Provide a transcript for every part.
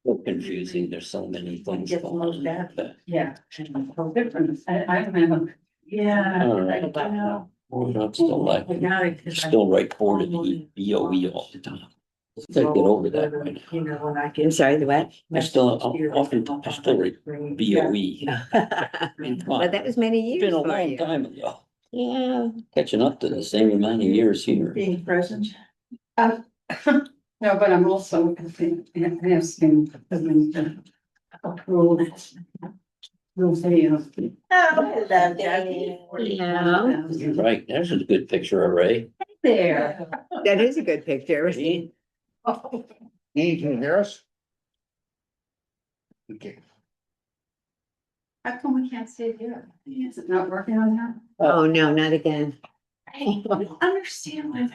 So confusing, there's so many things Gets going most on. bad. Yeah, and so different. I remember. Yeah. All right. I know. We're not still like, I got it, 'cause I- still right board of the BOE all the time. Gotta get over that right now. You know, when I I'm get. sorry, the what? I still, I still read BOE. I mean, come on. But that was many It's years been a for long you. time ago, Yeah. catching up to the same amount of years here. Being present. No, but I'm also asking to approve. We'll say, Yeah. Right, there's a good picture of Ray. There. That is a good picture. See? Ian, can you hear us? Okay. How come we can't see it here? Is it not working on that? Oh, no, not again. I don't understand why.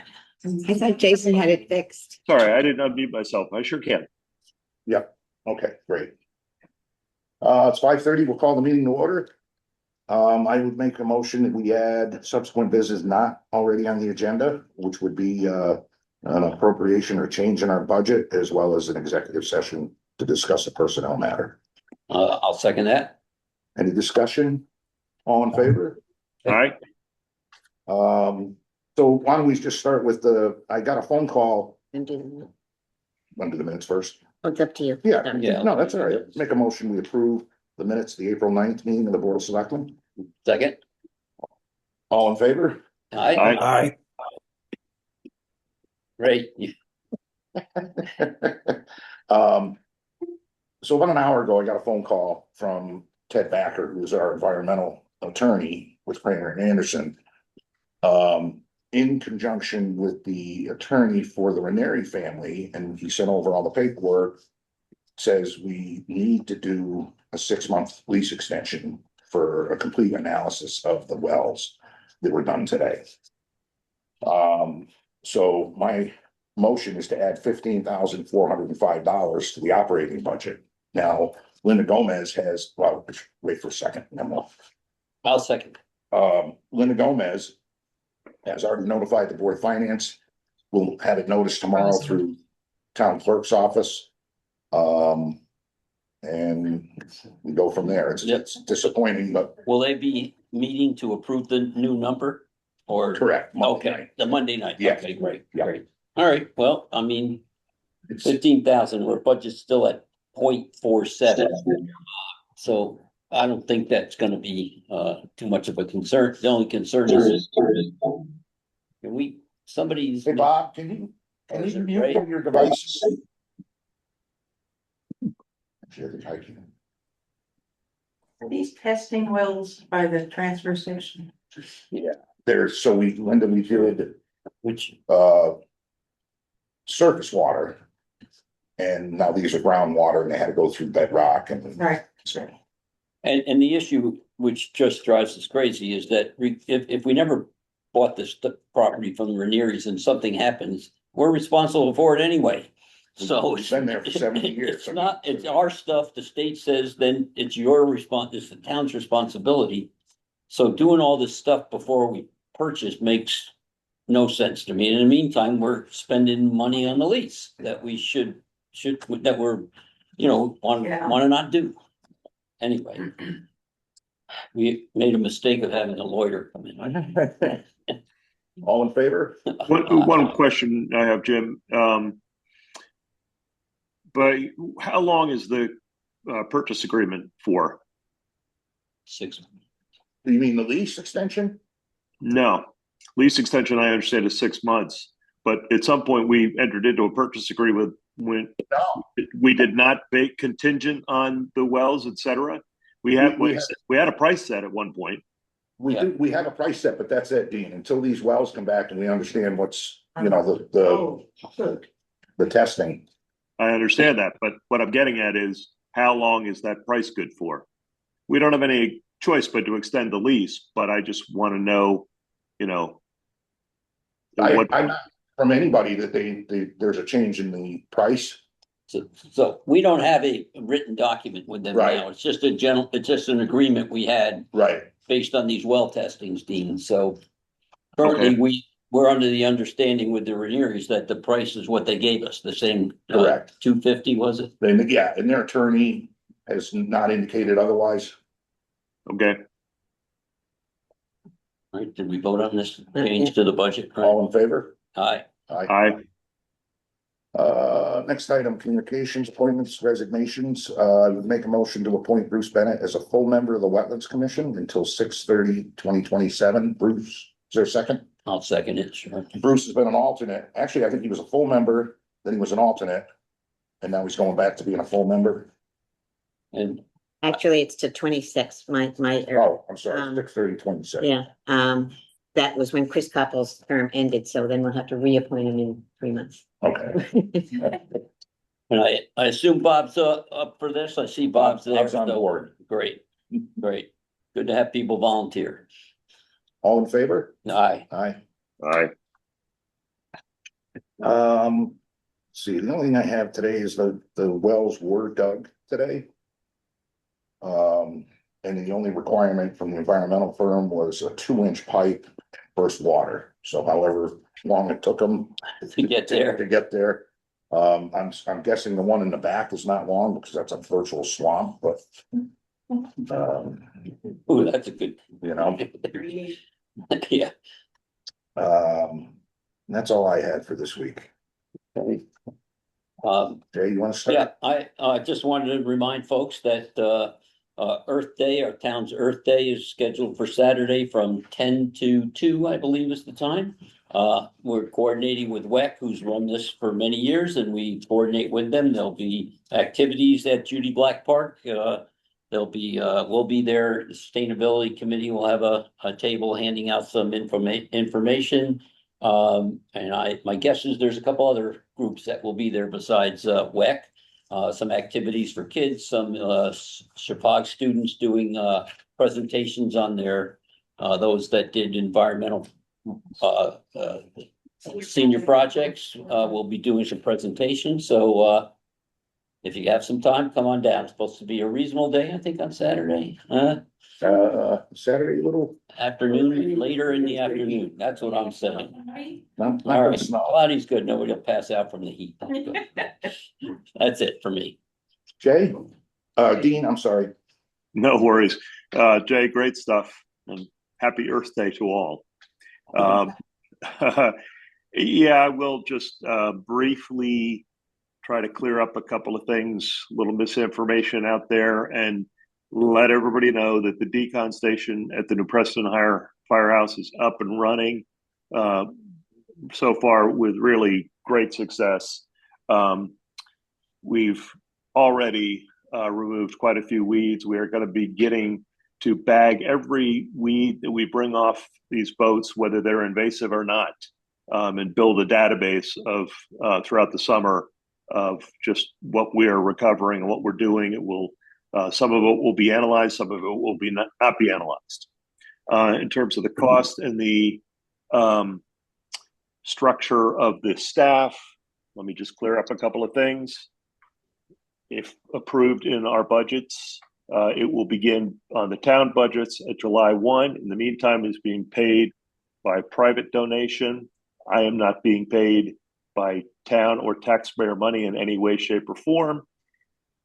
I thought Jason had it fixed. Sorry, I didn't unmute myself. I sure can. Okay, great. It's 5:30. We'll call the meeting to order. I would make a motion that we add subsequent business not already on the agenda, which would be an appropriation or change in our budget, as well as an executive session to discuss a personnel matter. I'll second that. Any discussion? All in favor? All right, So why don't we just start with I got a phone call. And do- Want to do the minutes first? It's up to you. Yeah, Yeah. no, that's all right. Make a motion, we approve the minutes, the April 9th meeting of the Board of Selectmen. Second. All in favor? Aye. Aye. Ray, So about an hour ago, I got a phone call from Ted Backer, who's our environmental attorney with Craner and Anderson. In conjunction with the attorney for the Ranieri family, and he sent over all the paperwork. Says we need to do a 6-month lease extension for a complete analysis of the wells that were done today. So my motion is to add $15,405 to the operating budget. Now, Linda Gomez has, well, wait for a second, and then I'll second. Linda Gomez has already notified the Board of Finance. We'll have it noticed tomorrow through town clerk's office. And we go from there. It's disappointing, but Will they be meeting to approve the new number or? correct. Okay, the Monday night. Yeah. Okay, great, Yeah. great. All right, well, I mean, It's- 15,000, our budget's still at 0.47. So I don't think that's gonna be too much of a concern. The only concern is. Can somebody's. Hey, Bob, can you mute from your device? Sure, I can. Are these testing wells by the transfer station? So Linda, we did, Which, surface water. And now these are groundwater and they had to go through bedrock and. Right. So, and the issue which just drives us crazy is that if we never bought this property from the Ranieris and something happens, we're responsible for it anyway. So. It's been there for 70 years. It's not, it's our stuff. The state says then it's your response, it's the town's responsibility. So doing all this stuff before we purchase makes no sense to me. In the meantime, we're spending money on the lease that we should, that we're, want Yeah. to not do. Anyway. We made a mistake of having a lawyer come in. all in favor? one question I have, Jim. But how long is the purchase agreement for? 6. Do you mean the lease extension? No, lease extension, I understand, is 6 months. But at some point, we entered into a purchase agreement when No. we did not make contingent on the wells, et cetera. We had a price set at one point. We Yeah. do, we have a price set, but that's it, Dean, until these wells come back and we understand what's, Oh, good. the testing. I understand that, but what I'm getting at is how long is that price good for? We don't have any choice but to extend the lease, but I just want to know, I'm not from anybody that there's a change in the price. So we don't have a written document with them Right. now. It's just it's just an agreement we had Right. based on these well testings, Dean. So currently Okay. we're under the understanding with the Rainieri's that the price is what they gave us, the same. Correct. 250, was it? Then, yeah, and their attorney has not indicated otherwise. Okay, All right, did we vote on this change to the budget? All in favor? Aye. aye, Next item, communications, appointments, resignations. I would make a motion to appoint Bruce Bennett as a full member of the Wetlands Commission until 6/30/2027. Bruce, is there a second? I'll second it, sure. Bruce has been an alternate. Actually, I think he was a full member, then he was an alternate. And now he's going back to being a full member. And Actually, it's to 26, Oh, I'm sorry, Um, 6/30/26. yeah, that was when Chris Coppell's term ended, so then we'll have to reappoint him in 3 months. Okay. and I assume Bob's up for this. I see Bob's there. Bob's on so board. Great, great. Good to have people volunteer. All in favor? Aye. Aye. aye. See, the only thing I have today is the wells were dug today. And the only requirement from the environmental firm was a 2-inch pipe first water. So however long it took them To get there. to get there. I'm guessing the one in the back is not long because that's a virtual swamp, but. Ooh, that's a good. You know, Yeah. that's all I had for this week. Okay. Jay, you wanna start? Yeah, I just wanted to remind folks that Earth Day, our town's Earth Day is scheduled for Saturday from 10 to 2, I believe is the time. We're coordinating with WEC, who's run this for many years, and we coordinate with them. There'll be activities at Judy Black Park. We'll be there. The Sustainability Committee will have a table handing out some information. And my guess is there's a couple other groups that will be there besides WEC. Some activities for kids, some Chippewa students doing presentations on their those that did environmental senior projects will be doing some presentations. So if you have some time, come on down. It's supposed to be a reasonable day, I think, on Saturday. Saturday, a little, Afternoon, later in the afternoon. That's what I'm saying. not All gonna right, snow. cloudy's good. Nobody will pass out from the heat. That's it for me. Jay? Dean, I'm sorry. No worries. Jay, great stuff, and happy Earth Day to all. Yeah, I will just briefly try to clear up a couple of things, a little misinformation out there, and let everybody know that the decon station at the New Preston Firehouse is up and running so far with really great success. We've already removed quite a few weeds. We are going to be getting to bag every weed that we bring off these boats, whether they're invasive or not, and build a database of throughout the summer of just what we are recovering and what we're doing. It will some of it will be analyzed, some of it will be not be analyzed. In terms of the cost and the structure of the staff, let me just clear up a couple of things. If approved in our budgets, it will begin on the town budgets at July 1. In the meantime, it's being paid by private donation. I am not being paid by town or taxpayer money in any way, shape, or form.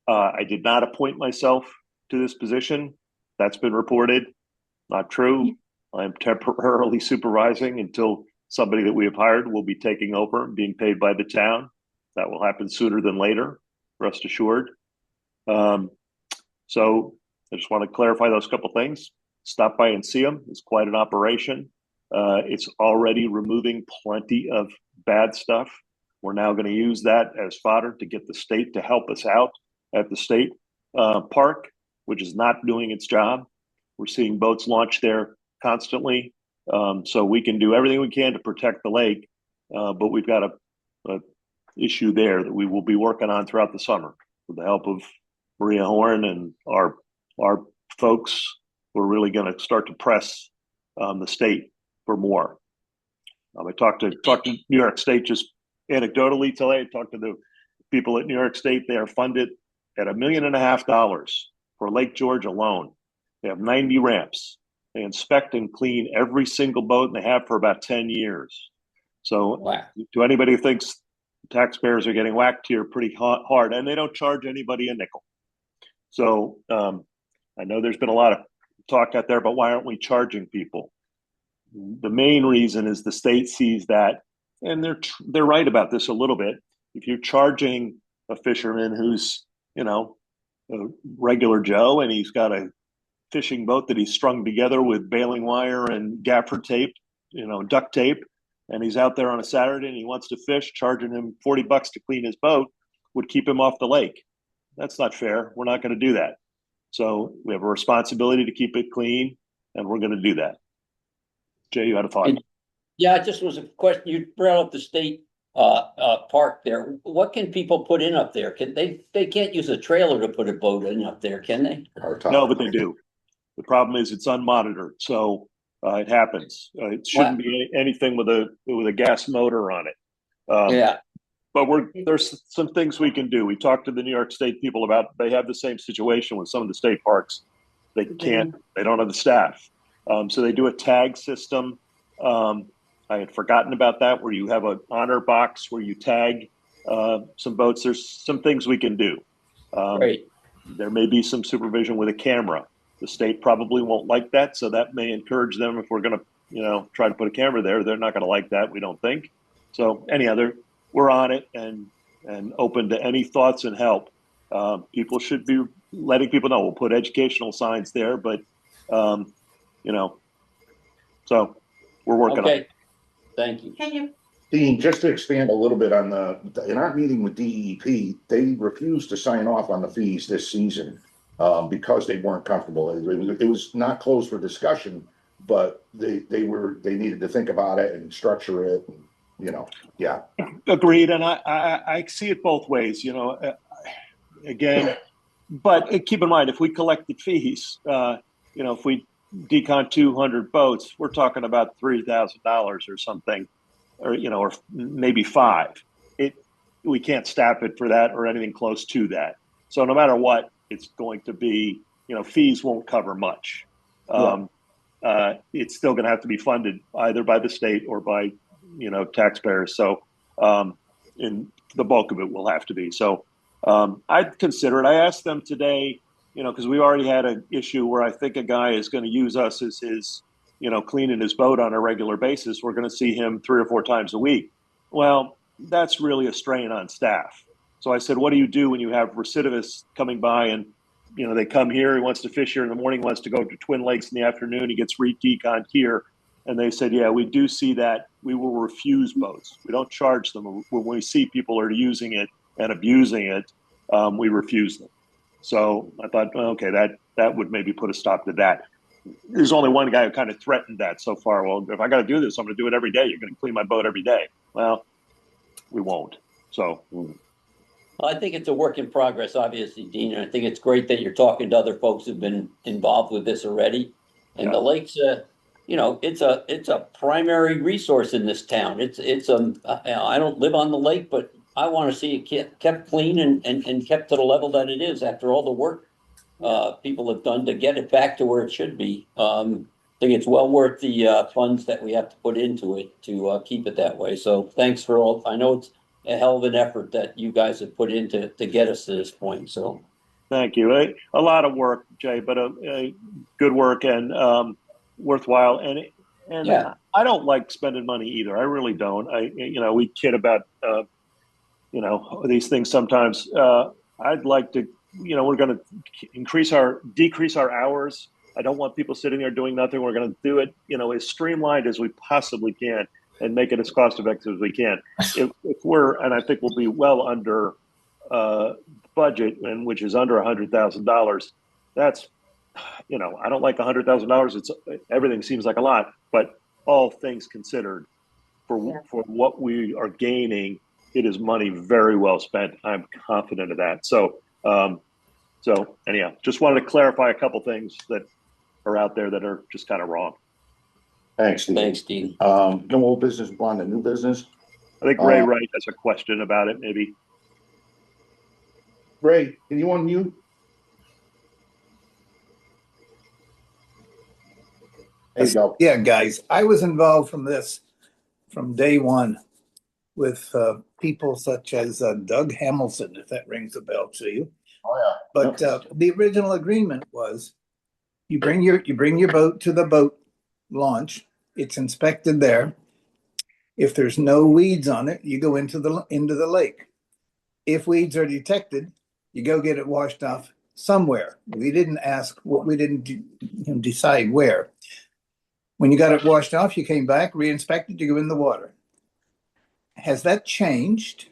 I did not appoint myself to this position. That's been reported. Not true. I'm temporarily supervising until somebody that we have hired will be taking over and being paid by the town. That will happen sooner than later, rest assured. So I just want to clarify those couple things. Stop by and see them. It's quite an operation. It's already removing plenty of bad stuff. We're now going to use that as fodder to get the state to help us out at the state park, which is not doing its job. We're seeing boats launch there constantly. So we can do everything we can to protect the lake, but we've got a issue there that we will be working on throughout the summer with the help of Maria Horn and our folks. We're really going to start to press the state for more. I talked to New York State just anecdotally today. I talked to the people at New York State. They are funded at $1.5 million for Lake George alone. They have 90 ramps. They inspect and clean every single boat, and they have for about 10 years. So Wow. to anybody who thinks taxpayers are getting whacked here pretty hard, and they don't charge anybody a nickel. So I know there's been a lot of talk out there about why aren't we charging people? The main reason is the state sees that, and they're right about this a little bit. If you're charging a fisherman who's, you know, a regular Joe, and he's got a fishing boat that he's strung together with baling wire and gaffer tape, you know, duct tape, and he's out there on a Saturday and he wants to fish, charging him $40 to clean his boat would keep him off the lake. That's not fair. We're not going to do that. So we have a responsibility to keep it clean, and we're going to do that. Jay, you had a thought? Yeah, it just was a question. You brought up the state park there. What can people put in up there? They can't use a trailer to put a boat in up there, can they? No, but they do. The problem is it's unmonitored, so it happens. It shouldn't be anything with a gas motor on it. Yeah. But there's some things we can do. We talked to the New York State people about, they have the same situation with some of the state parks. They don't have the staff. So they do a tag system. I had forgotten about that, where you have an honor box where you tag some boats. There's some things we can do. Great. There may be some supervision with a camera. The state probably won't like that, so that may encourage them. If we're going to, try to put a camera there, they're not going to like that, we don't think. So anyhow, we're on it and open to any thoughts and help. People should be letting people know. We'll put educational signs there, but so we're working on it. Thank you. Can you, Dean, just to expand a little bit on in our meeting with DEP, they refused to sign off on the fees this season because they weren't comfortable. It was not closed for discussion, but they needed to think about it and structure it. Yeah. Agreed, and I see it both ways. Again, but keep in mind, if we collected fees, if we decon 200 boats, we're talking about $3,000 or something, or maybe $5,000. We can't staff it for that or anything close to that. So no matter what, it's going to be, fees won't cover much. It's still going to have to be funded either by the state or by, taxpayers. So, in the bulk of it will have to be. So, I'd consider it. I asked them today, because we already had an issue where I think a guy is going to use us as his, cleaning his boat on a regular basis. We're going to see him 3 or 4 times a week. Well, that's really a strain on staff. So I said, what do you do when you have recidivists coming by and, they come here, he wants to fish here in the morning, wants to go to Twin Lakes in the afternoon, he gets re-deconed here. And they said, yeah, we do see that. We will refuse boats. We don't charge them. When we see people are using it and abusing it, we refuse them. So I thought, okay, that would maybe put a stop to that. There's only one guy who kind of threatened that so far. Well, if I got to do this, I'm going to do it every day. You're going to clean my boat every day. Well, we won't. So I think it's a work in progress, obviously, Dean, and I think it's great that you're talking to other folks who've been involved with this already. And the lake's it's a primary resource in this town. I don't live on the lake, but I want to see it kept clean and kept to the level that it is after all the work people have done to get it back to where it should be. I think it's well worth the funds that we have to put into it to keep it that way. So thanks for all. I know it's a hell of an effort that you guys have put into to get us to this point. So thank you. A lot of work, Jay, but good work and worthwhile. And yeah. I don't like spending money either. I really don't. We kid about these things sometimes. I'd like to. We're going to decrease our hours. I don't want people sitting there doing nothing. We're going to do it, as streamlined as we possibly can and make it as cost effective as we can. If and I think we'll be well under budget, and which is under $100,000. That's, I don't like $100,000. Everything seems like a lot, but all things considered, for what we are gaining, it is money very well spent. I'm confident of that. So anyhow, just wanted to clarify a couple things that are out there that are just kind of wrong. Thanks, Steve. Thanks, Dean. No old business, on to new business. I think Ray Wright has a question about it, maybe. Ray, can you unmute? There you go. Yeah, guys, I was involved from from day one with people such as Doug Hamilton, if that rings a bell to you. Oh, yeah. But the original agreement was you bring your boat to the boat launch. It's inspected there. If there's no weeds on it, you go into the lake. If weeds are detected, you go get it washed off somewhere. We didn't decide where. When you got it washed off, you came back, re-inspected, you go in the water. Has that changed?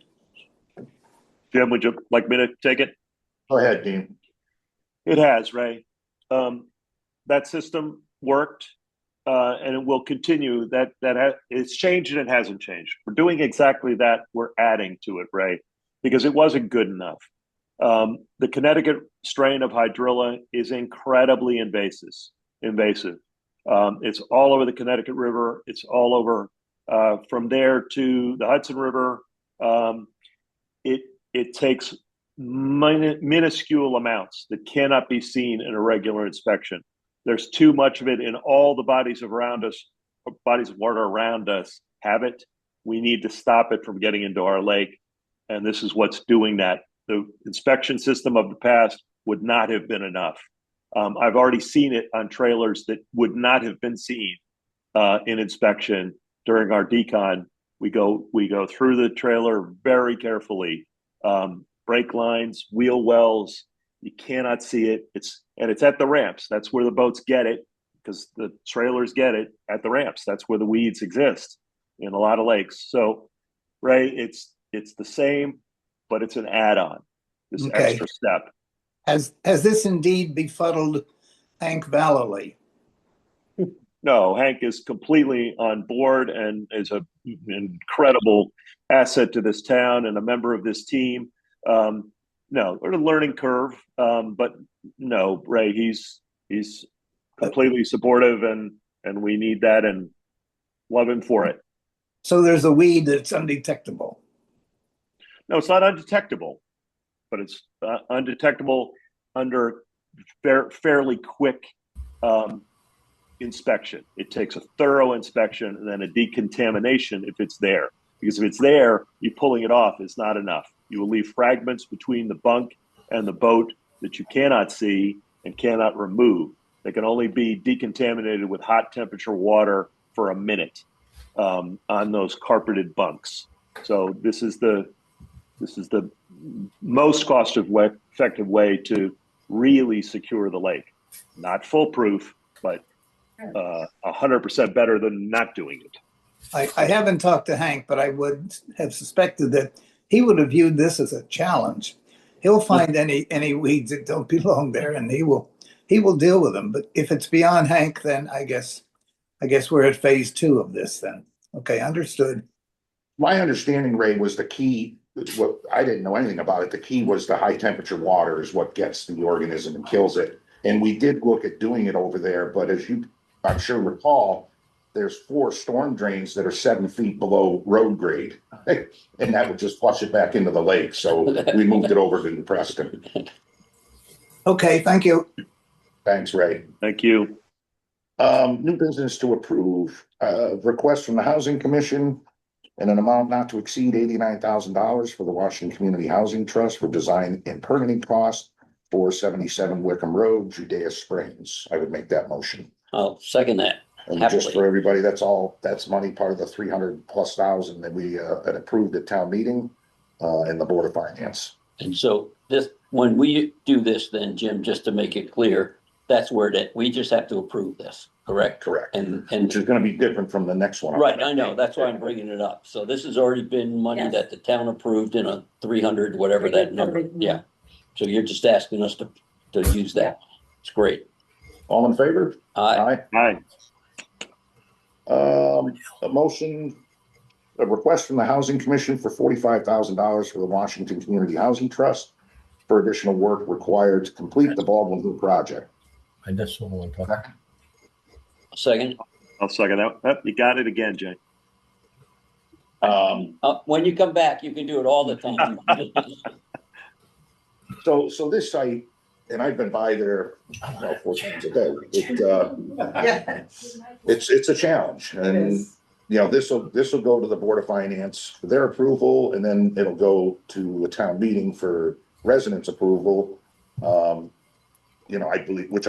Jim, would you like me to take it? Go ahead, Dean. It has, Ray. That system worked, and it will continue. It's changed and it hasn't changed. We're doing exactly that. We're adding to it, Ray, because it wasn't good enough. The Connecticut strain of hydrilla is incredibly invasive. It's all over the Connecticut River. It's all over from there to the Hudson River. It takes minuscule amounts that cannot be seen in a regular inspection. There's too much of it in all the bodies of water around us have it. We need to stop it from getting into our lake. And this is what's doing that. The inspection system of the past would not have been enough. I've already seen it on trailers that would not have been seen in inspection during our decon. We go through the trailer very carefully. Brake lines, wheel wells, you cannot see it. It's at the ramps. That's where the boats get it, because the trailers get it at the ramps. That's where the weeds exist in a lot of lakes. So, Ray, it's the same, but it's an add-on, this extra step. Has this indeed befuddled Hank Vallely? No, Hank is completely on board and is an incredible asset to this town and a member of this team. No, we're a learning curve, but no, Ray, he's completely supportive, and we need that and love him for it. So there's a weed that's undetectable. No, it's not undetectable, but it's undetectable under fairly quick inspection. It takes a thorough inspection and then a decontamination if it's there. Because if it's there, you pulling it off is not enough. You will leave fragments between the bunk and the boat that you cannot see and cannot remove. They can only be decontaminated with hot temperature water for a minute on those carpeted bunks. So this is the most cost-effective way to really secure the lake. Not foolproof, but 100% better than not doing it. I haven't talked to Hank, but I would have suspected that he would have viewed this as a challenge. He'll find any weeds that don't belong there, and he will deal with them. But if it's beyond Hank, then I guess we're at phase 2 of this then. Okay, understood. My understanding, Ray, was the key. What I didn't know anything about it. The key was the high temperature water is what gets the organism and kills it. And we did look at doing it over there, but as you, I'm sure, recall, there's 4 storm drains that are 7 feet below road grade, and that would just flush it back into the lake. So we moved it over to Preston. Okay, thank you. Thanks, Ray. Thank you. New business to approve, request from the Housing Commission in an amount not to exceed $89,000 for the Washington Community Housing Trust for design and permitting costs for 77 Wickham Road, Judea Springs. I would make that motion. I'll second that. And Happily. just for everybody, that's money, part of the 300,000+ that we had approved at town meeting and the Board of Finance. And so when we do this, then Jim, just to make it clear, that's where we just have to approve this, correct? Correct. And Which is gonna be different from the next one. right, I know, that's why I'm bringing it up. So this has already been money Yes. that the town approved in a 300, whatever that number, yeah. So you're just asking us to use that. It's great. All in favor? Aye. Hi. A request from the Housing Commission for $45,000 for the Washington Community Housing Trust for additional work required to complete the Baldwin Hill project. I just saw one talking. Second, I'll second that. Oh, you got it again, Jay. when you come back, you can do it all the time. So this site, and I've been by there, I don't know, 4 times a day. It's a challenge, and this will go to the Board of Finance for their approval, and then it'll go to a town meeting for residents' approval. I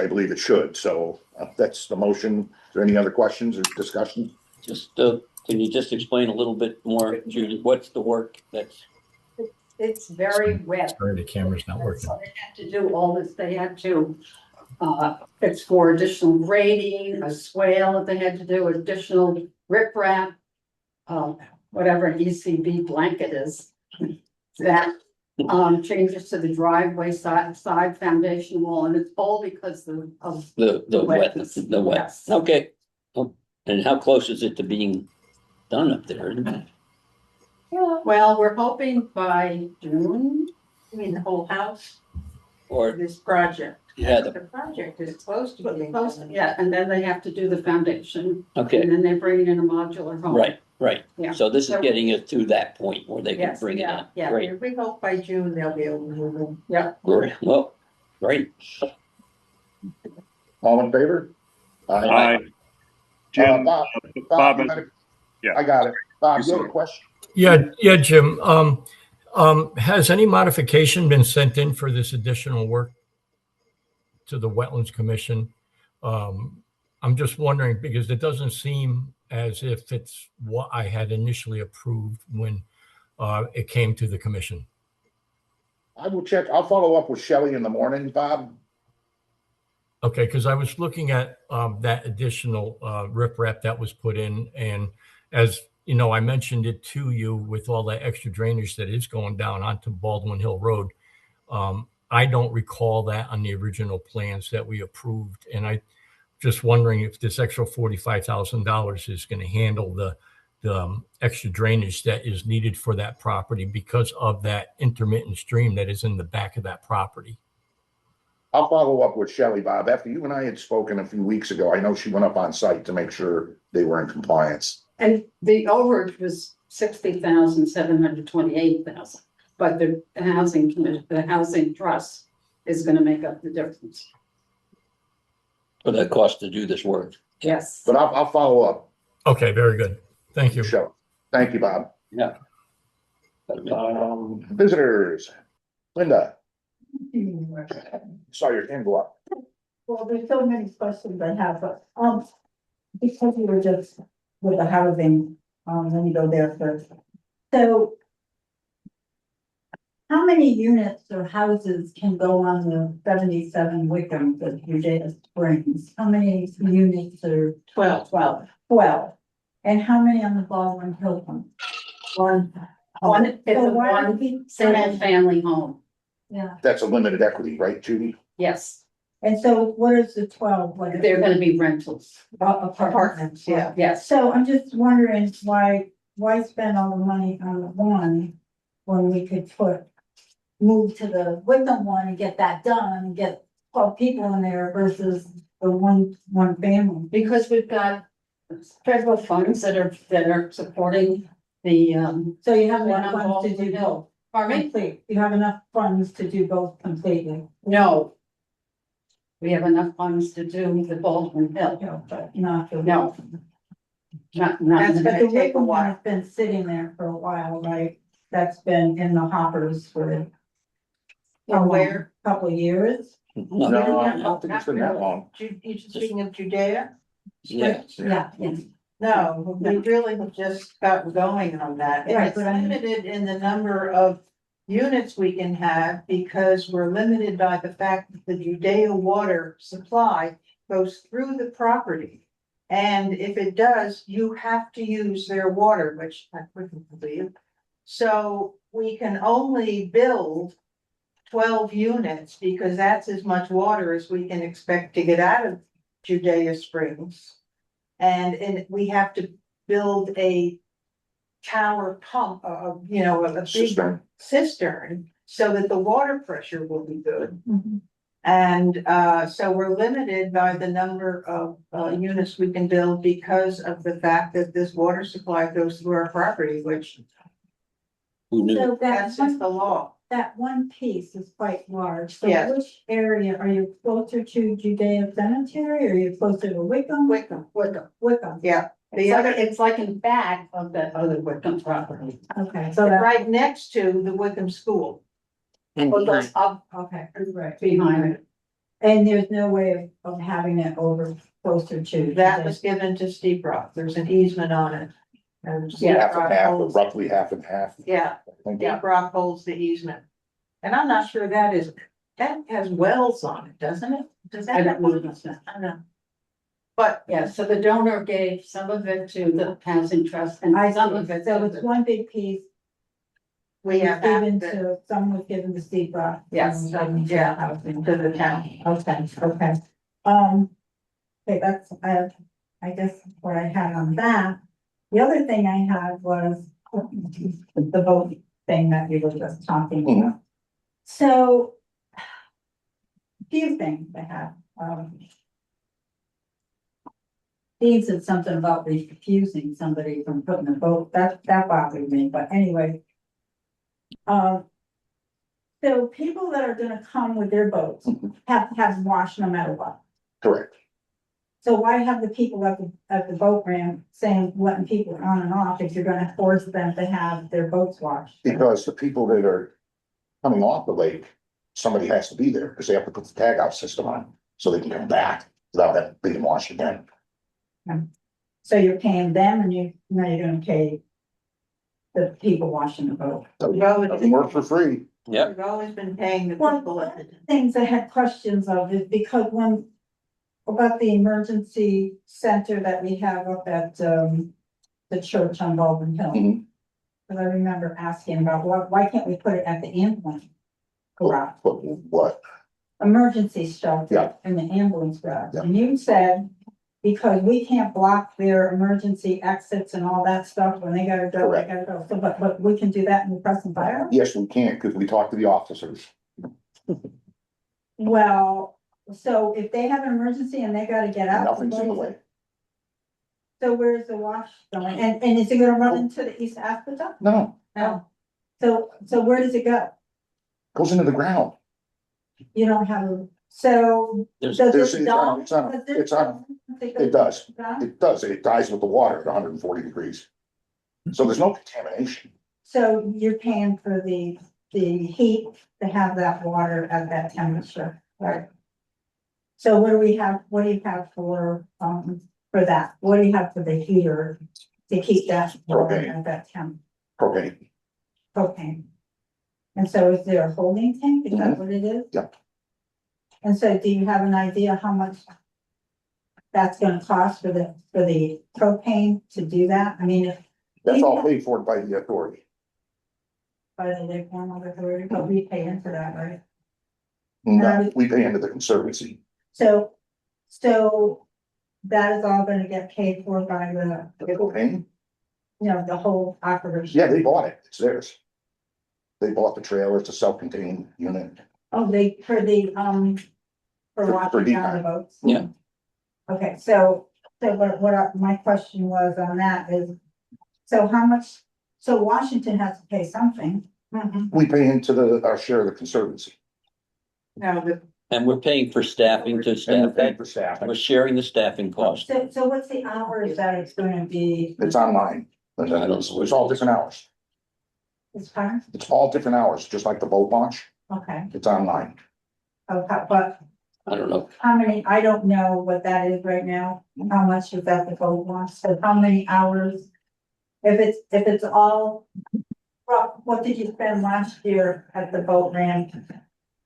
believe it should, so that's the motion. Is there any other questions or discussion? Just, can you just explain a little bit more, Judy, what's the work that's, It's very wet. Sorry, the camera's not working. So they had to do all this, they had to, it's for additional grading, a swale that they had to do, additional riprap. Whatever an ECB blanket is, that, changes to the driveway side foundation wall, and it's all because of the wet, wetness. the wet? Yes. Okay. And how close is it to being done up there? Well, we're hoping by June. I mean, the whole house, Or, this project. yeah, The project is close to being done. Yeah, and then they have to do the foundation, okay, and then they bring in a modular home. right. Yeah. So this is getting it to that point where they can Yes, bring it yeah, in. yeah. Great, We hope by June they'll be able to move them. Yeah. great, well, great. All in favor? Aye. Jim, Bob, Bob, you had a- yeah. I got it. Bob, you had a question? Yeah, Jim. Has any modification been sent in for this additional work to the Wetlands Commission? I'm just wondering because it doesn't seem as if it's what I had initially approved when it came to the commission. I will check. I'll follow up with Shelley in the morning, Bob. Okay, because I was looking at that additional riprap that was put in, and as you know, I mentioned it to you with all that extra drainage that is going down onto Baldwin Hill Road. I don't recall that on the original plans that we approved, and I just wondering if this extra $45,000 is going to handle the extra drainage that is needed for that property because of that intermittent stream that is in the back of that property. I'll follow up with Shelley, Bob. After you and I had spoken a few weeks ago, I know she went up on site to make sure they were in compliance. And the overage was 60,728,000, but the housing commission, the housing trust is gonna make up the difference. For that cost to do this work. Yes. But I'll follow up, Okay, very good. Thank you. Shelley. Thank you, Bob. Yeah. Visitors. Linda, saw your hand go up. Well, there's so many questions I have, but, because you were just with the housing, let me go there first. So how many units or houses can go on the 77 Wickham, the Judea Springs? How many units are 12. 12? And how many on the Baldwin Hill one? One, it's So a why one would we- single family home. Yeah, That's a limited equity, right, Judy? Yes, and so what is the 12? What is they're gonna be rentals. apartments, yeah. Yes. So I'm just wondering why spend all the money on the one when we could move to the Wickham one and get that done and get 12 people in there versus the one family? Because we've got federal funds that are supporting the, So you have one enough on funds to Baldwin do Hill. both Pardon me? complete. You have enough funds to do both completely, No. We have enough funds to do the Baldwin Hill. but not the. No. Not. That's But the gonna take a Wickham one while. has been sitting there for a while, right? That's been in the hoppers for Where? a couple of years. No, I don't think it's been that long. You speaking of Judea? Yeah. Yeah. No, we really have just gotten going on that. And Right, it's but I mean- limited in the number of units we can have because we're limited by the fact that the Judea water supply goes through the property. And if it does, you have to use their water, which I couldn't believe. So we can only build 12 units because that's as much water as we can expect to get out of Judea Springs. And we have to build a tower pump, a big Cistern. cistern so that the water pressure will be good. Mhm. And so we're limited by the number of units we can build because of the fact that this water supply goes through our property, which Who knew? So that's just the law. that one piece is quite large. So Yes. which area, are you closer to Judea Cemetery? Or are you closer to Wickham? Wickham, Wickham. yeah. It's like in back of that other Wickham property. Okay, so that, right next to the Wickham School. And Well, behind, that's up okay, right. behind it. And there's no way of having it over closer to. That was given to Steep Rock. There's an easement on it. And Steep Half and Rock half, or holds- roughly half and half. Yeah, I think. Steep Rock holds the easement. And I'm not sure that has wells on it, doesn't it? Does that I have don't know. wells? I don't know. But Yeah, so the donor gave some of it to the housing trust and I some see, of it. so to it's the- one big piece. we have half Given of it to, some was given to Steve Rock. Yes. Yeah. Housing. to the town. Okay, okay. Okay, that's, I guess what I had on that. The other thing I had was the vote thing that we were just talking about. So. Few things I have, Steve said something about refusing somebody from putting a vote, that bothered me, but anyway. So people that are gonna come with their boats have to have them washed no matter what. Correct. So why have the people at the boat ramp saying, letting people on and off if you're gonna force them to have their boats washed? Because the people that are coming off the lake, somebody has to be there, because they have to put the tag out system on, so they can come back without that being washed again. So you're paying them and now you're gonna pay the people washing the boat. Doesn't work for free. Yep. We've always been paying the One people. of the things I had questions of is because about the emergency center that we have up at, the church on Baldwin Hill. Mhm. Cause I remember asking about why can't we put it at the ambulance garage, But what? emergency shelter Yeah. in the ambulance garage? Yeah. And you said, because we can't block their emergency exits and all that stuff when they gotta go, they Correct. gotta go. So, but we can do that in the present fire? Yes, we can't, because we talked to the officers. Well, so if they have an emergency and they gotta get out. Nothing's in the way. So where's the wash going? And is it gonna run into the East Asphodel? No, No. So where does it go? goes into the ground. You don't have, so. There's, does There's- it it's on- dump? it's on- Does it's on- it It does. dump? It does. It dies with the water at 140 degrees. So there's no contamination. So you're paying for the heat to have that water at that temperature, right? So what do you have for that? What do you have for the heater to keep that water Propane. at that temp? Propane. Propane. And so is there a holding tank? Is that what it is? Yep. And so do you have an idea how much that's gonna cost for the propane to do that? I mean, if That's all paid for by the authority. by the Lake Formal Authority, but we pay into that, right? No, we pay into the conservancy. So that is all gonna get paid for by the, The propane? the whole operation? Yeah, they bought it. It's theirs. They bought the trailer. It's a self-contained unit. Oh, for For washing down the decon. boats? Yeah. Okay, so my question was on that is, so how much, so Washington has to pay something. We pay into our share of the conservancy. No, and we're paying for staffing to And we're staff paying that. for staff. We're sharing the staffing cost. So what's the hours that it's gonna be? It's online. It's all different hours. It's fine, It's all different hours, just like the boat launch. okay, It's online. okay, but I don't know. how many, I don't know what that is right now, how much is that the boat launch, so how many hours? If it's all, well, what did you spend last year at the boat ramp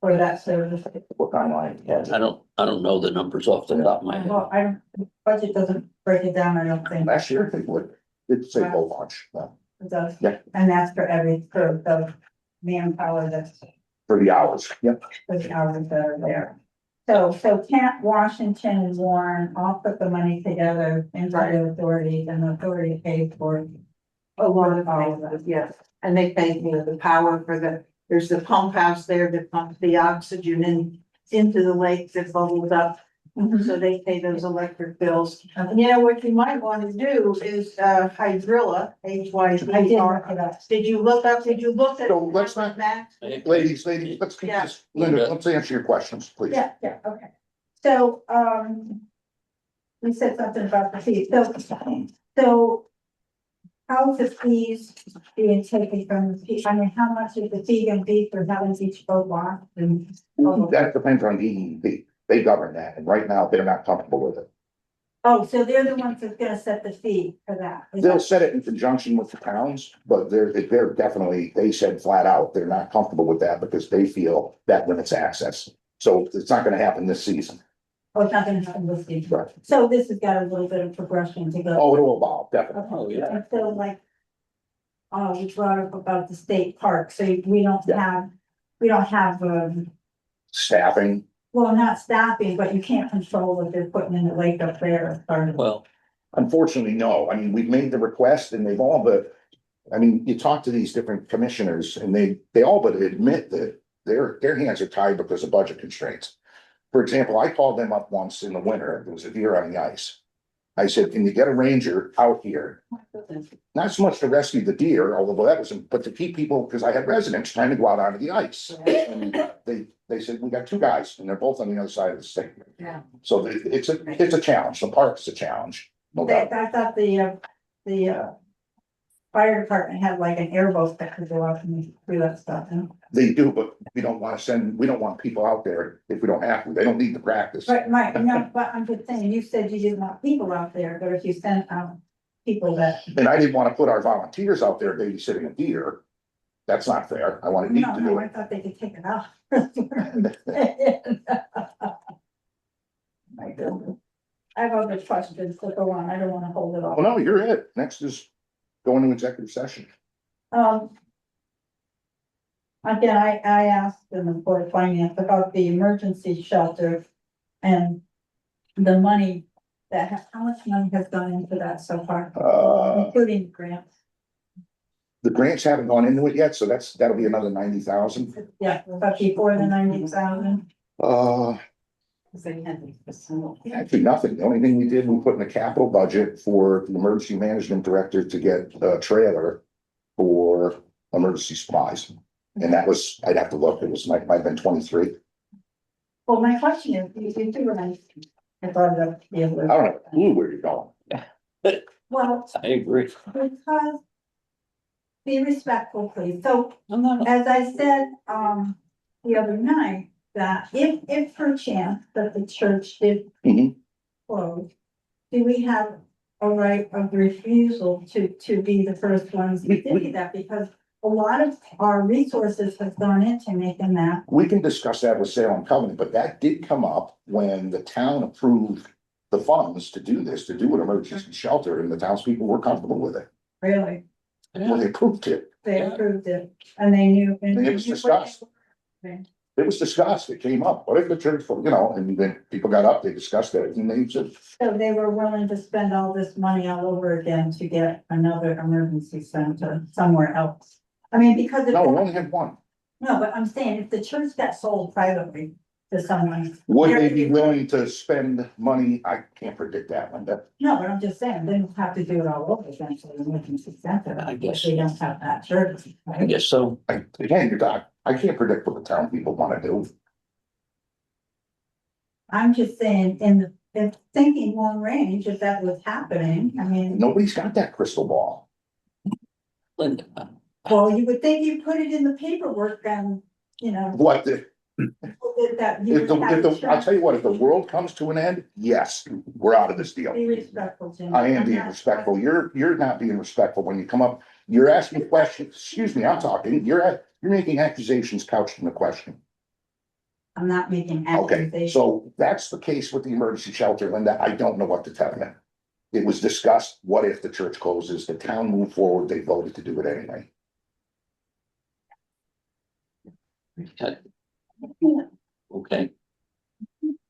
for that service? Look online. I don't know the numbers off the top of my head. Well, the budget doesn't break it down, I don't think. Last year, they would. It's a boat launch It does. Yeah. And that's for the manpower that's for the hours. Yep. for the hours that are there. So Kent, Washington and Warren all put the money together into the authority and the authority paid for a lot of all of things, that. yes. And they pay, the power for there's the pump house there that pumps the oxygen into the lake that bubbles up. So they pay those electric bills. And what you might want to do is, Hydrilla, I did HYDR. look it up. Did you look at? So let's not- Max? Ladies, let's keep Yeah. this, Linda, let's answer your questions, please. Yeah, okay. So, we said something about the fee. So So how's the fees being taken from the fee? I mean, how much is the fee gonna be for having each boat locked and? That depends on DEP. They govern that, and right now, they're not comfortable with it. Oh, so they're the ones that's gonna set the fee for that? Is They'll that- set it in conjunction with the towns, but they're definitely, they said flat out, they're not comfortable with that because they feel that limits access. So it's not gonna happen this season. Oh, it's not gonna happen this season. Right. So this has got a little bit of progression to go. Oh, it'll evolve, definitely. Oh, yeah. And so like, we brought up about the state park, so we don't Yeah. have, Staffing, well, not staffing, but you can't control what they're putting in the lake up there as part of. Well, unfortunately, no. I mean, we've made the request and they've all but, I mean, you talk to these different commissioners and they all but admit that their hands are tied because of budget constraints. For example, I called them up once in the winter. There was a deer on the ice. I said, can you get a ranger out here? Not so much to rescue the deer, although that was, but to keep people, because I had residents trying to go out onto the ice. And they said, we got two guys and they're both on the other side of the state. Yeah. So it's a challenge. The park is a challenge, no doubt. I thought the fire department had like an airboat that could go out and do that stuff, you know? They do, but we don't want people out there if we don't have to. They don't need to practice. Right, no, but I'm just saying, you said you didn't want people out there, but if you sent out people that. And I didn't want to put our volunteers out there babysitting a deer. That's not fair. I wanted Pete to do No, I it. thought they could take it off. My goodness. I have other questions, so go on, I don't wanna hold it Oh, off. no, you're it. Next is going to executive session. Again, I asked in the Board of Finance about the emergency shelter and the money how much money has gone into that so far, including grants? The grants haven't gone into it yet, so that'll be another 90,000. Yeah, but before the 90,000, Actually, nothing. The only thing we did, we put in a capital budget for the emergency management director to get a trailer for emergency supplies. And that was, I'd have to look, it was might have been 23. well, my question is, you do, and I brought it up the I other. don't have a clue where you're going. Well, I agree. because. Be respectful, please. So I'm not, as I said, the other night, that if perchance that the church did Mhm. close, do we have a right of refusal to be the first ones to do that? Because a lot of our resources have gone into making that. We can discuss that with Salem Covenant, but that did come up when the town approved the funds to do this, to do an emergency shelter, and the townspeople were comfortable with it. Really, When they approved it, they approved it and they knew. And it was discussed. It was discussed, it came up, what if the church, and then people got up, they discussed it, and they said, So they were willing to spend all this money all over again to get another emergency center somewhere else. I mean, because. if- no, we only had one. No, but I'm saying if the church got sold privately to someone, Would they be willing to spend money? I can't predict that, Linda. no, but I'm just saying, they don't have to do it all over again, so the emergency center. I guess. They don't have that service, I right? guess so. Again, I can't predict what the town people wanna do. I'm just saying, in thinking long range, if that was happening, I mean, Nobody's got that crystal ball. Linda, well, you would think you put it in the paperwork and, you know, What, that you would have to I'll tell you what, if the world comes to an end, yes, we're out of this deal. be respectful, Jim. I am I'm being not- respectful. You're not being respectful when you come up. You're asking questions. Excuse me, I'm talking. You're making accusations couched in the question. I'm not making Okay, accusations. so that's the case with the emergency shelter, Linda. I don't know what to tell you. It was discussed, what if the church closes, the town moved forward, they voted to do it anyway. okay.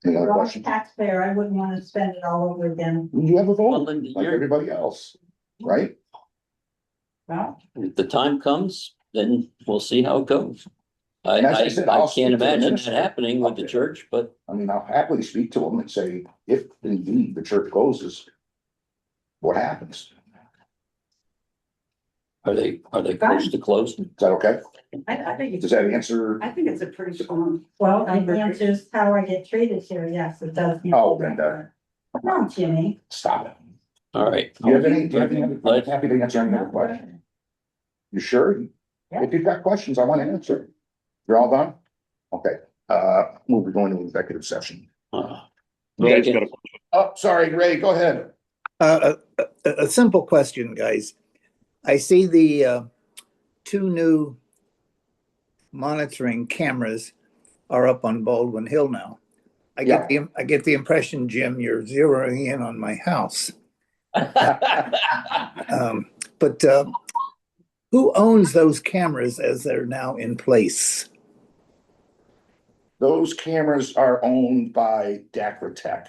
Any other Well, I'm a questions? taxpayer, I wouldn't want to spend it all over again. You have a Well, vote, Linda, like you're, everybody else, right? Well, if the time comes, then we'll see how it goes. And as I said, I'll I speak can't to the imagine that minister. happening with the Okay. church, but I mean, I'll happily speak to them and say, if indeed the church closes, what happens? are they close to closing? Is that okay? I think Does that answer? I think it's a pretty strong. well, it answers how I get treated here, yes, it does. Oh, Linda. Come on, Jimmy, Stop it. All right. Do you have any other, I'm Let's- happy to answer any other, I'm happy to answer any other question. You sure? If you've got questions, I want to answer. You're all done? Okay, we'll be going to executive session. Ray's got a Oh, sorry, Ray, go ahead. A simple question, guys. I see the two new monitoring cameras are up on Baldwin Hill now. I get the impression, Jim, you're zeroing in on my house. But who owns those cameras as they're now in place? Those cameras are owned by Dacratech.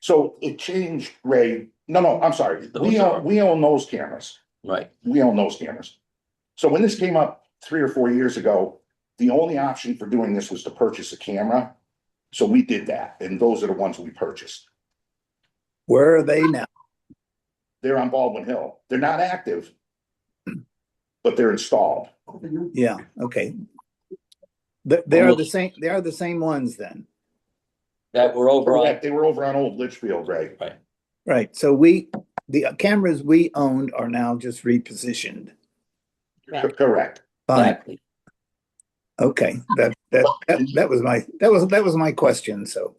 So it changed, Ray. No, I'm sorry. We own those cameras. Right. We own those cameras. So when this came up 3 or 4 years ago, the only option for doing this was to purchase a camera. So we did that, and those are the ones we purchased. Where are they now? They're on Baldwin Hill. They're not active, but they're installed. Yeah, okay. They are the same, they are the same ones then. That were over on, Correct. They were over on Old Litchfield, Ray. Right, so the cameras we owned are now just repositioned. Correct. Fine, exactly. okay, that was my question, so.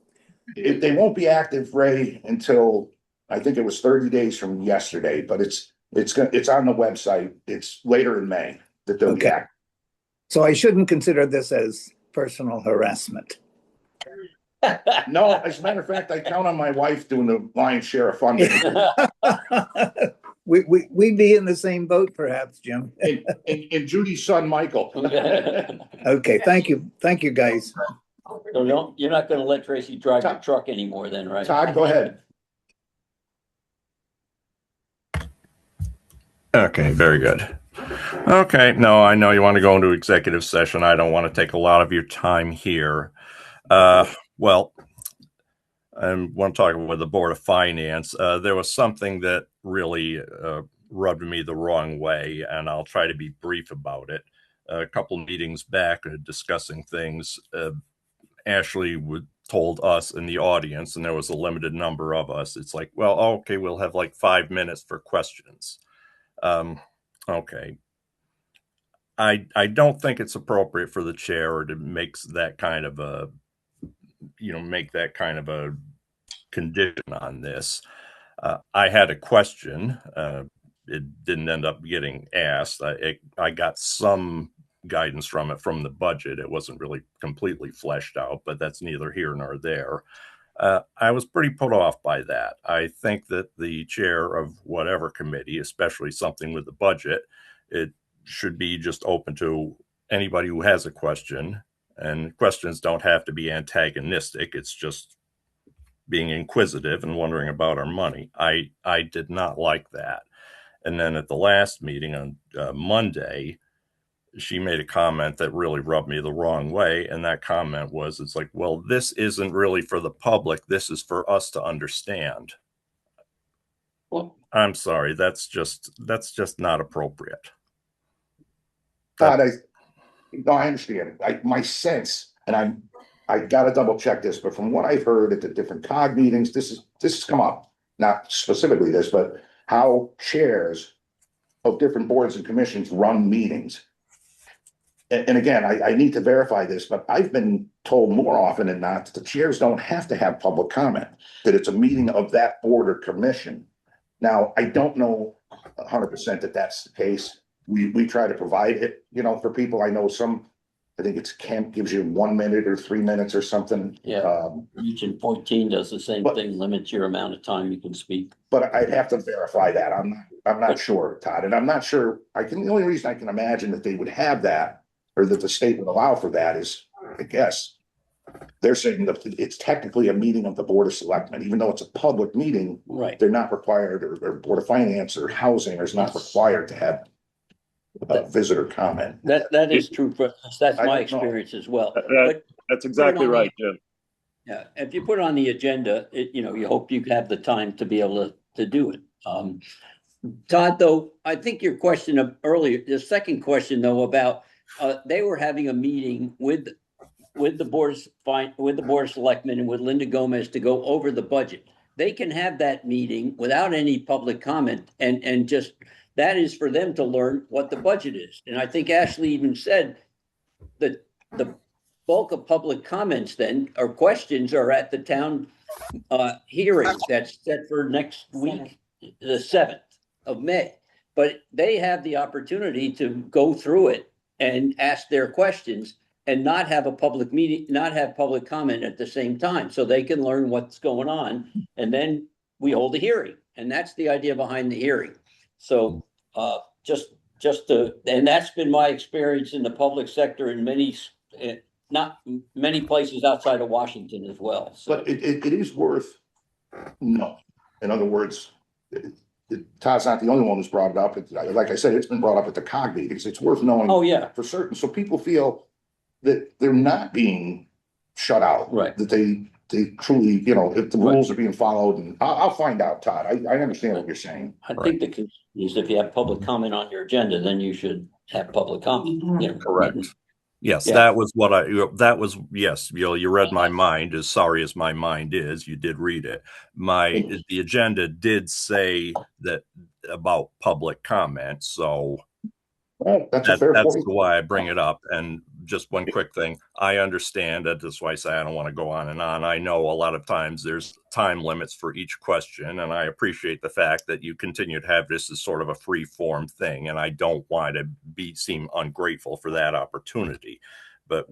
They won't be active, Ray, until I think it was 30 days from yesterday, but it's on the website. It's later in May that they'll be Okay. active. So I shouldn't consider this as personal harassment. No, as a matter of fact, I count on my wife doing the lion's share of funding. We'd be in the same boat perhaps, Jim. And Judy's son, Michael. Okay, thank you, guys. So you're not gonna let Tracy drive the truck anymore then, right? Todd, go ahead. Okay, very good. Okay, no, I know you want to go into executive session. I don't want to take a lot of your time here. Well, I want to talk with the Board of Finance. There was something that really rubbed me the wrong way, and I'll try to be brief about it. A couple meetings back, discussing things, Ashley told us in the audience, and there was a limited number of us. It's like, well, okay, we'll have like 5 minutes for questions. Okay. I don't think it's appropriate for the chair to make that kind of a, condition on this. I had a question. It didn't end up getting asked. I got some guidance from it from the budget. It wasn't really completely fleshed out, but that's neither here nor there. I was pretty put off by that. I think that the chair of whatever committee, especially something with the budget, it should be just open to anybody who has a question, and questions don't have to be antagonistic. It's just being inquisitive and wondering about our money. I did not like that. And then at the last meeting on Monday, she made a comment that really rubbed me the wrong way. And that comment was, it's like, well, this isn't really for the public. This is for us to understand. Well, I'm sorry. That's just not appropriate. Todd, I understand. My sense, and I gotta double check this, but from what I've heard at the different COG meetings, this has come up, not specifically this, but how chairs of different boards and commissions run meetings. And again, I need to verify this, but I've been told more often than not that the chairs don't have to have public comment, that it's a meeting of that board or commission. Now, I don't know 100% that that's the case. We try to provide it, for people. I know I think it's Kent gives you 1 minute or 3 minutes or something. Yeah. Region 14 does the same thing, limits your amount of time you can speak. But I'd have to verify that. I'm not sure, Todd, and I'm not sure. The only reason I can imagine that they would have that, or that the state would allow for that, is, I guess, they're saying that it's technically a meeting of the Board of Selectmen, even though it's a public meeting. Right. They're not required, or Board of Finance or Housing is not required to have a visitor comment. That is true. That's I my don't know. experience as well. But That's exactly right, Jim. yeah, if you put it on the agenda, you hope you have the time to be able to do it. Todd, though, I think your question of earlier, the second question though, about, they were having a meeting with the Board of Selectmen and with Linda Gomez to go over the budget. they can have that meeting without any public comment and just, that is for them to learn what the budget is. And I think Ashley even said that the bulk of public comments then, or questions, are at the town hearing that's set for next week, the 7th of May. But they have the opportunity to go through it and ask their questions and not have a public meeting, not have public comment at the same time, so they can learn what's going on. And then we hold a hearing, and that's the idea behind the hearing. So just to, and that's been my experience in the public sector in not many places outside of Washington as well. So. But it is worth, no, in other words, Todd's not the only one who's brought it up. Like I said, it's been brought up at the COG meetings. It's worth knowing. Oh, yeah. For certain, so people feel that they're not being shut out. Right. That they truly, you know, if the rules are being followed, and I'll find out, Todd. I understand what you're saying. I think the key is if you have public comment on your agenda, then you should have public comment. You know, Correct. Yes, Yeah. that was yes, you read my mind. As sorry as my mind is, you did read it. The agenda did say that about public comment, so Well, that's a fair that's point. why I bring it up. And just one quick thing, I understand that. That's why I say I don't want to go on and on. I know a lot of times there's time limits for each question, and I appreciate the fact that you continue to have this as sort of a free form thing, and I don't want to seem ungrateful for that opportunity. But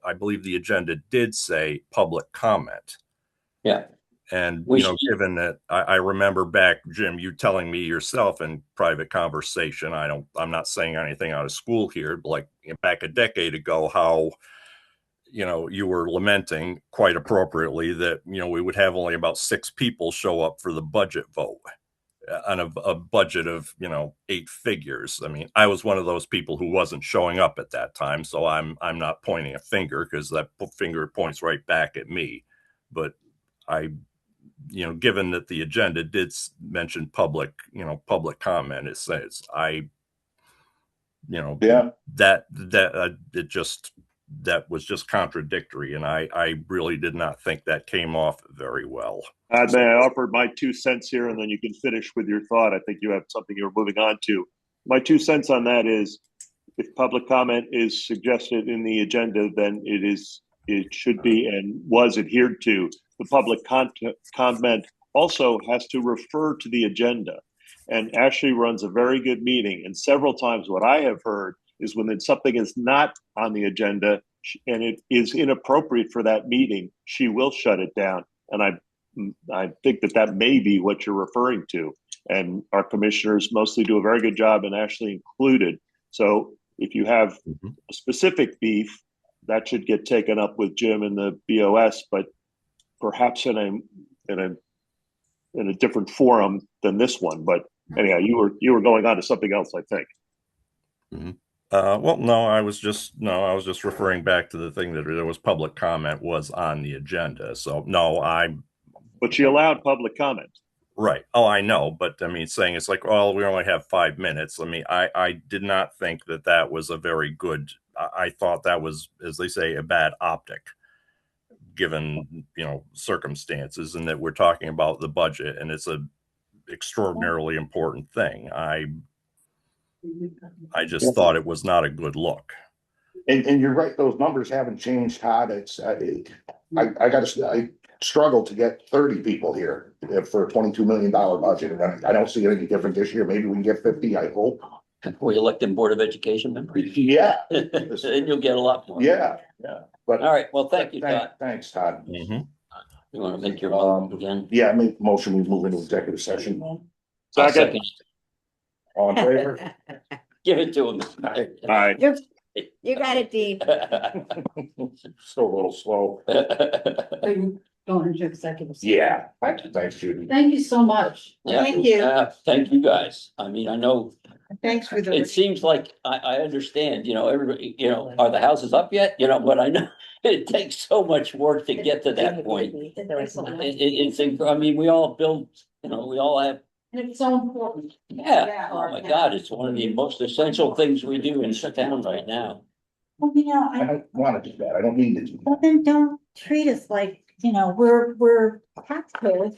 I believe the agenda did say public comment. Yeah. And, We given that I remember back, Jim, you telling me yourself in private conversation, I'm not saying anything out of school here, but like back a decade ago, how, you were lamenting quite appropriately that, we would have only about 6 people show up for the budget vote on a budget of, 8 figures. I mean, I was one of those people who wasn't showing up at that time. So I'm not pointing a finger, because that finger points right back at me. But given that the agenda did mention public comment, it says Yeah. that was just contradictory. And I really did not think that came off very well. May I offer my 2 cents here, and then you can finish with your thought. I think you have something you're moving on to. My 2 cents on that is, if public comment is suggested in the agenda, then it should be and was adhered to. The public comment also has to refer to the agenda. And Ashley runs a very good meeting. And several times what I have heard is when something is not on the agenda and it is inappropriate for that meeting, she will shut it down. And I think that may be what you're referring to. And our commissioners mostly do a very good job, and Ashley included. So if you have a specific beef, that should get taken up with Jim and the BOS, but perhaps in a different forum than this one. But anyhow, you were going on to something else, I think. Mm-hmm. Well, no, I was just referring back to the thing that there was public comment was on the agenda. So no, But she allowed public comment. Right. Oh, I know. But I mean, saying it's like, well, we only have 5 minutes. I mean, I did not think that was a very good, I thought that was, as they say, a bad optic, given, circumstances, and that we're talking about the budget, and it's a extraordinarily important thing. I just thought it was not a good look. And you're right, those numbers haven't changed, Todd. It's, I struggled to get 30 people here for a $22 million budget. And I don't see anything different this year. Maybe we can get 50, I hope. We elect them Board of Education members. Yeah. Then you'll get a lot more. Yeah. But All right, well, thank you, Todd. Thanks, Todd. Mm-hmm. You want to make your motion again? Yeah, I make a motion, we move into executive session. I'll Second. All in favor? Give it to him. All right. You got it, Dean. Still a little slow. So you going into executive session? Yeah. Thanks, Judy. Thank you so much. Thank you. Thank you, guys. I mean, I know Thanks for it the, seems like I understand, everybody, are the houses up yet? But I know it takes so much work to get to that point. I mean, we all build, we all have, And it's so important. yeah, oh my God, it's one of the most essential things we do in town right now. Well, I don't want to do that. I don't need to do that. well, then don't treat us like we're taxpayers,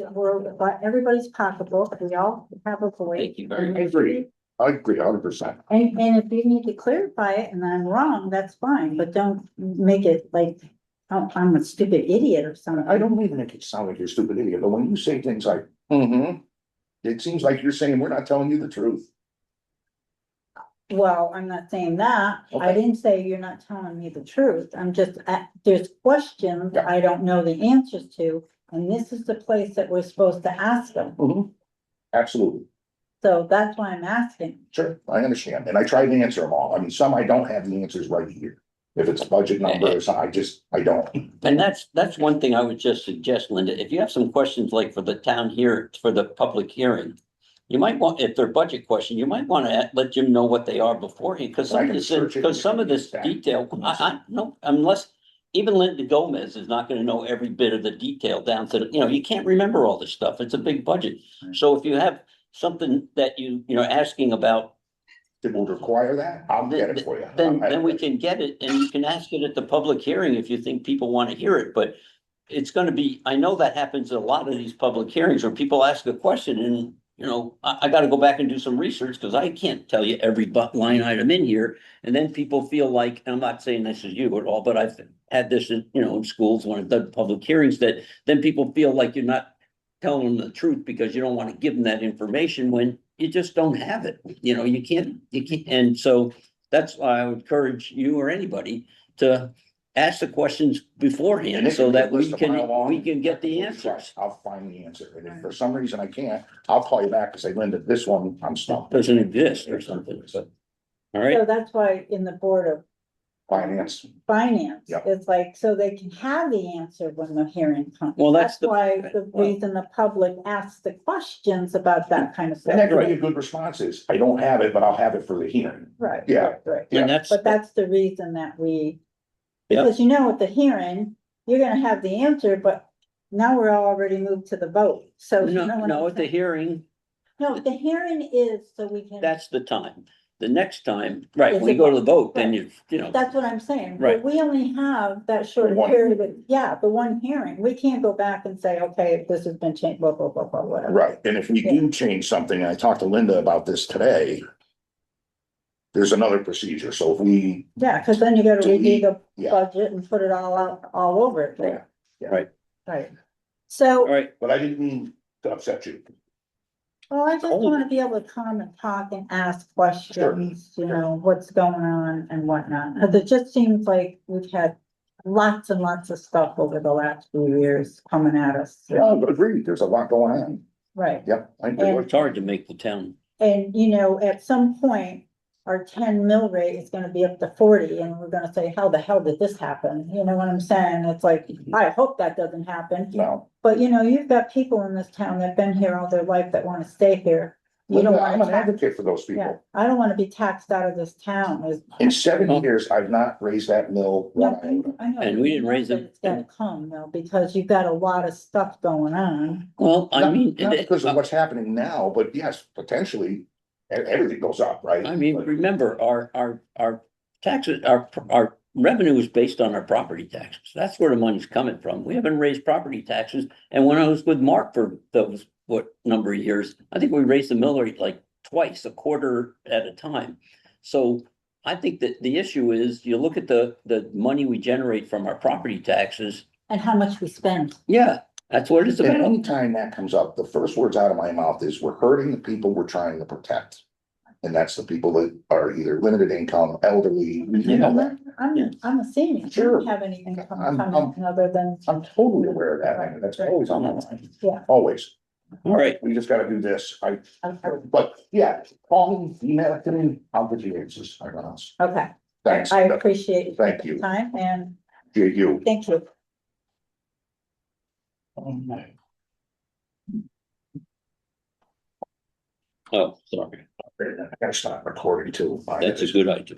everybody's pocketbook, we all have a voice. Thank you very I agree. I agree 100%. And if you need to clarify it and I'm wrong, that's fine, but don't make it like, oh, I'm a stupid idiot or something. I don't even make it sound like you're a stupid idiot, but when you say things like, it seems like you're saying we're not telling you the truth. Well, I'm not saying that. I Okay. didn't say you're not telling me the truth. I'm just, there's questions Yeah. I don't know the answers to. And this is the place that we're supposed to ask them. Absolutely. So that's why I'm asking. Sure, I understand. And I try to answer them all. I mean, some I don't have the answers right here. If it's a budget number or something, I don't. And that's one thing I would just suggest, Linda, if you have some questions like for the town here, for the public hearing. You might want, if they're budget question, you might want to let Jim know what they are beforehand, because I some of can this, search it because some of this back. detail, no, unless. Even Linda Gomez is not gonna know every bit of the detail down to, you can't remember all this stuff. It's a big budget. So if you have something that asking about, It will require that. I'll get it for you. then we can get it and you can ask it at the public hearing if you think people want to hear it, but. It's gonna be, I know that happens at a lot of these public hearings where people ask a question and, I gotta go back and do some research because I can't tell you every line item in here. And then people feel like, and I'm not saying this is you at all, but I've had this in schools when I've done public hearings, that then people feel like you're not telling them the truth because you don't want to give them that information when you just don't have it. You can't, and so that's why I would encourage you or anybody to ask the questions beforehand so that we can get the answers. I'll find the answer. And if for some reason I can't, I'll call you back and say, Linda, this one, I'm stumped. Doesn't exist or something, so. All right, So that's why in the Board of Finance. Finance, Yep. it's like, so they can have the answer when the hearing comes. Well, that's the- Why the reason the public asks the questions about that kind of And that stuff. could be a good response is, I don't have it, but I'll have it for the hearing. Right. Yeah. Right. and that's, But that's the reason that we, Yep. because at the hearing, you're gonna have the answer, but now we're already moved to the vote, so. you know what no, I'm at the saying? hearing, No, the hearing is so we can, that's the time. The next time, right, Is when you it- go to the vote, then right. you. that's what I'm saying. Right. But we only have that short The one period of, the one hearing. We can't go back and say, okay, this has been changed, blah, blah, blah, blah, whatever. Right. And if we do change something, and I talked to Linda about this today, there's another procedure. So if we, Yeah, cause then you gotta Delete, redo the yeah. budget and put it all out, all over it. Yeah. Right. Right. All So, right, but I didn't mean to upset you. well, I just Oh. wanna be able to come and talk and ask questions, what's going on and whatnot. Cause it just seems like we've had lots and lots of stuff over the last few years coming at us. Yeah, agreed. There's a lot going on. Right. Yep. I And- do. it's hard to make the town. And, at some point, our 10 mill rate is gonna be up to 40, and we're gonna say, how the hell did this happen? You know what I'm saying? It's like, I hope that doesn't happen. No. But you've got people in this town that've been here all their life that wanna stay here. You don't Linda, I'm wanna an tax, advocate for those yeah, people. I don't wanna be taxed out of this town. In 7 years, I've not raised that mill. No, one iota. I know. And we didn't raise But it. It's gotta come though, because you've got a lot of stuff going on. Well, I Not- mean, Not because of what's happening now, but yes, potentially, everything goes up, right? I mean, But- remember, our taxes, our revenue is based on our property taxes. That's where the money's coming from. We haven't raised property taxes. And when I was with Mark for those, number of years, I think we raised the mill rate like twice, a quarter at a time. So I think that the issue is, you look at the money we generate from our property taxes. And how much we spend. Yeah, that's what it's And about. anytime that comes up, the first words out of my mouth is, we're hurting the people we're trying to protect. And that's the people that are either limited income, elderly, you know that. I'm a senior. I Sure. don't have any income I'm- coming other than, I'm totally aware of that, and that's always on my mind. Yeah. Always. All right, We just gotta do this. okay, But yeah, call me, email it to me, I'll give you answers, I promise. okay. Thanks. I appreciate you Thank taking you. the time and You. thank you. oh, sorry, I gotta stop recording too. that's a good idea.